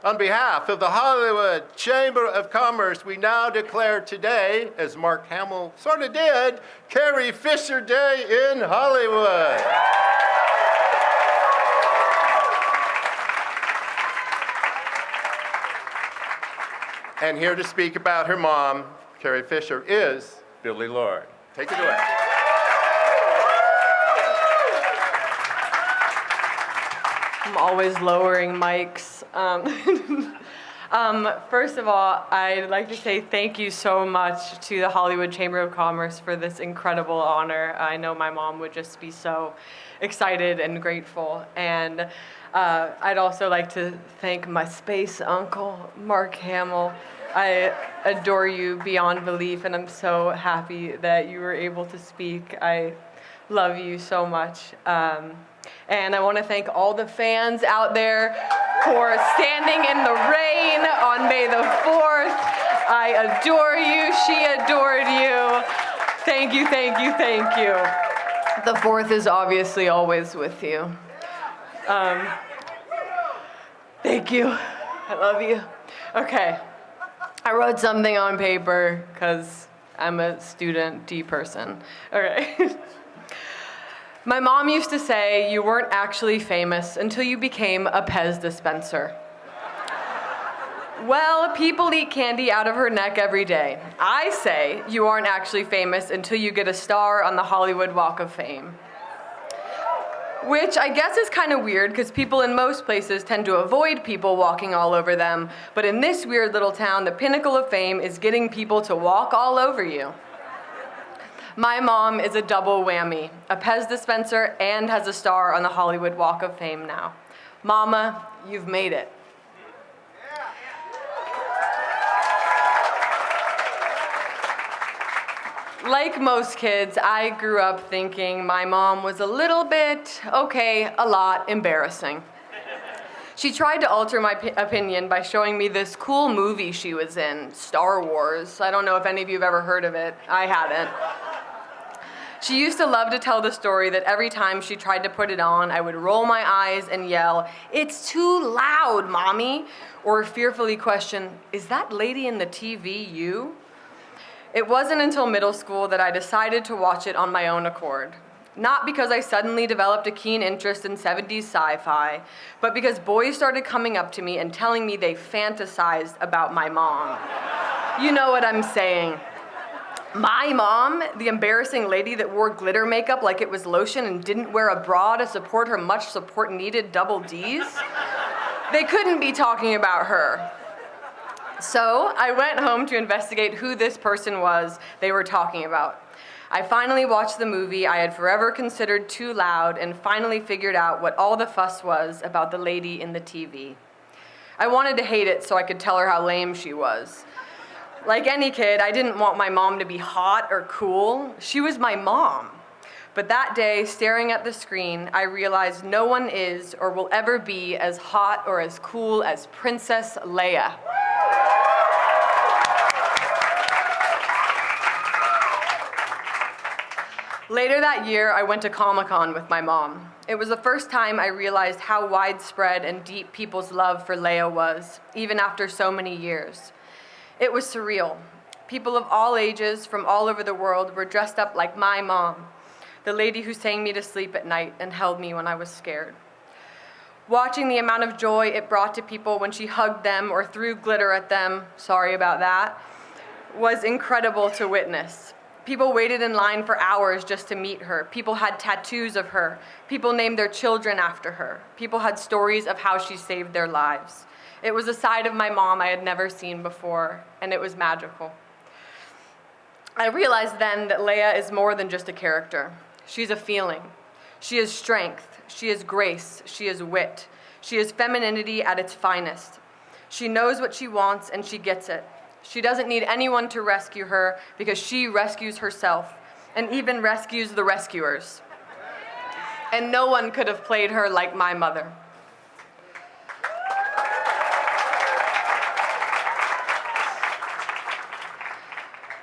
On behalf of the Hollywood Chamber of Commerce, we now declare today, as Mark Hamill sort of did, Carrie Fisher Day in Hollywood. And here to speak about her mom, Carrie Fisher, is Billie Lourd. Take it away. I'm always lowering mics. First of all, I'd like to say thank you so much to the Hollywood Chamber of Commerce for this incredible honor. I know my mom would just be so excited and grateful. And I'd also like to thank my space uncle, Mark Hamill. I adore you beyond belief, and I'm so happy that you were able to speak. I love you so much. And I want to thank all the fans out there for standing in the rain on May the 4th. I adore you. She adored you. Thank you, thank you, thank you. The 4th is obviously always with you. Thank you. I love you. Okay. I wrote something on paper because I'm a student D person. Okay. My mom used to say you weren't actually famous until you became a Pez dispenser. Well, people eat candy out of her neck every day. I say you aren't actually famous until you get a star on the Hollywood Walk of Fame. Which I guess is kind of weird because people in most places tend to avoid people walking all over them. But in this weird little town, the pinnacle of fame is getting people to walk all over you. My mom is a double whammy, a Pez dispenser and has a star on the Hollywood Walk of Fame now. Mama, you've made it. Like most kids, I grew up thinking my mom was a little bit, okay, a lot embarrassing. She tried to alter my opinion by showing me this cool movie she was in, Star Wars. I don't know if any of you have ever heard of it. I hadn't. She used to love to tell the story that every time she tried to put it on, I would roll my eyes and yell, "It's too loud, Mommy," or fearfully question, "Is that lady in the TV you?" It wasn't until middle school that I decided to watch it on my own accord. Not because I suddenly developed a keen interest in 70s sci-fi, but because boys started coming up to me and telling me they fantasized about my mom. You know what I'm saying. My mom, the embarrassing lady that wore glitter makeup like it was lotion and didn't wear a bra to support her much support needed double Ds? They couldn't be talking about her. So I went home to investigate who this person was they were talking about. I finally watched the movie I had forever considered too loud and finally figured out what all the fuss was about the lady in the TV. I wanted to hate it so I could tell her how lame she was. Like any kid, I didn't want my mom to be hot or cool. She was my mom. But that day, staring at the screen, I realized no one is or will ever be as hot or as cool as Princess Leia. Later that year, I went to Comic-Con with my mom. It was the first time I realized how widespread and deep people's love for Leia was, even after so many years. It was surreal. People of all ages from all over the world were dressed up like my mom, the lady who sang me to sleep at night and held me when I was scared. Watching the amount of joy it brought to people when she hugged them or threw glitter at them, sorry about that, was incredible to witness. People waited in line for hours just to meet her. People had tattoos of her. People named their children after her. People had stories of how she saved their lives. It was a side of my mom I had never seen before, and it was magical. I realized then that Leia is more than just a character. She's a feeling. She is strength. She is grace. She is wit. She is femininity at its finest. She knows what she wants, and she gets it. She doesn't need anyone to rescue her because she rescues herself and even rescues the rescuers. And no one could have played her like my mother.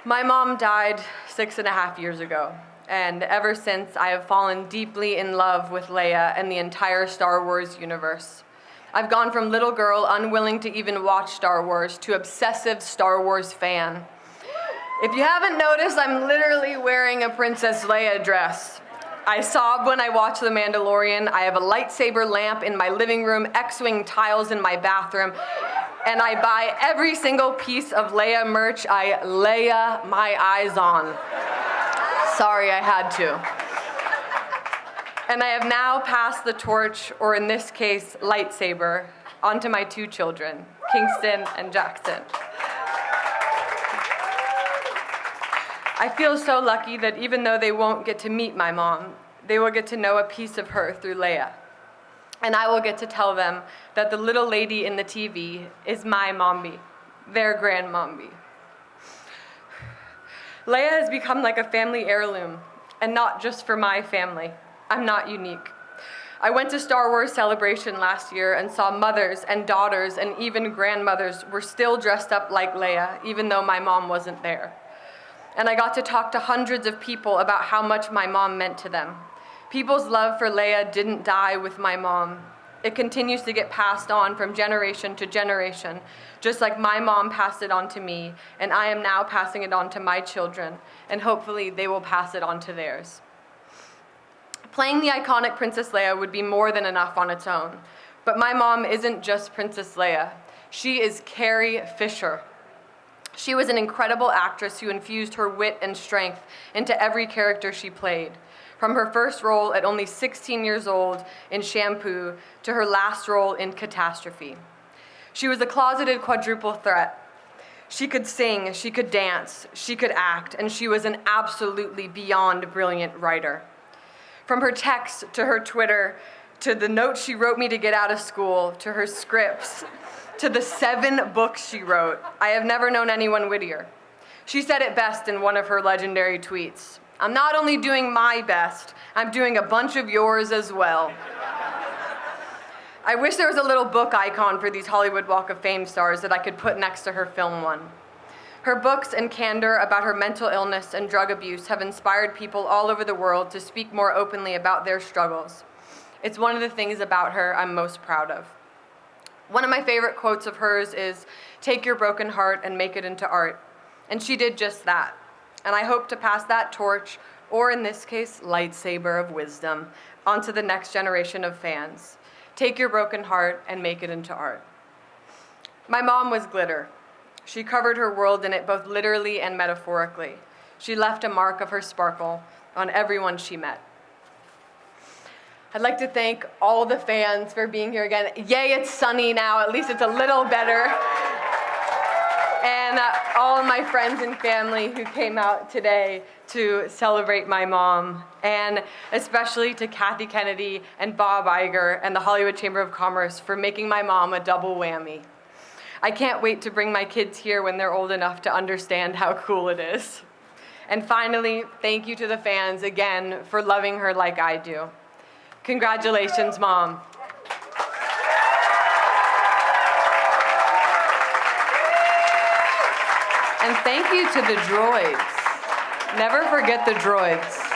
My mom died 6.5 years ago, and ever since I have fallen deeply in love with Leia and the entire Star Wars universe. I've gone from little girl unwilling to even watch Star Wars to obsessive Star Wars fan. If you haven't noticed, I'm literally wearing a Princess Leia dress. I sob when I watch The Mandalorian. I have a lightsaber lamp in my living room, X-Wing tiles in my bathroom, and I buy every single piece of Leia merch I Leia my eyes on. Sorry, I had to. And I have now passed the torch, or in this case, lightsaber, onto my 2 children, Kingston and Jackson. I feel so lucky that even though they won't get to meet my mom, they will get to know a piece of her through Leia. And I will get to tell them that the little lady in the TV is my mommy, their grandmommy. Leia has become like a family heirloom, and not just for my family. I'm not unique. I went to Star Wars Celebration last year and saw mothers and daughters and even grandmothers were still dressed up like Leia, even though my mom wasn't there. And I got to talk to hundreds of people about how much my mom meant to them. People's love for Leia didn't die with my mom. It continues to get passed on from generation to generation, just like my mom passed it on to me, and I am now passing it on to my children, and hopefully they will pass it on to theirs. Playing the iconic Princess Leia would be more than enough on its own, but my mom isn't just Princess Leia. She is Carrie Fisher. She was an incredible actress who infused her wit and strength into every character she played, from her first role at only 16 years old in Shampoo to her last role in Catastrophe. She was a closeted quadruple threat. She could sing, she could dance, she could act, and she was an absolutely beyond brilliant writer. From her text to her Twitter, to the notes she wrote me to get out of school, to her scripts, to the 7 books she wrote, I have never known anyone wittier. She said it best in one of her legendary tweets. I'm not only doing my best, I'm doing a bunch of yours as well. I wish there was a little book icon for these Hollywood Walk of Fame stars that I could put next to her film one. Her books and candor about her mental illness and drug abuse have inspired people all over the world to speak more openly about their struggles. It's one of the things about her I'm most proud of. One of my favorite quotes of hers is, "Take your broken heart and make it into art." And she did just that. And I hope to pass that torch, or in this case, lightsaber of wisdom, onto the next generation of fans. Take your broken heart and make it into art. My mom was glitter. She covered her world in it both literally and metaphorically. She left a mark of her sparkle on everyone she met. I'd like to thank all the fans for being here again. Yay, it's sunny now. At least it's a little better. And all of my friends and family who came out today to celebrate my mom. And especially to Kathy Kennedy and Bob Iger and the Hollywood Chamber of Commerce for making my mom a double whammy. I can't wait to bring my kids here when they're old enough to understand how cool it is. And finally, thank you to the fans again for loving her like I do. Congratulations, Mom. And thank you to the droids. Never forget the droids.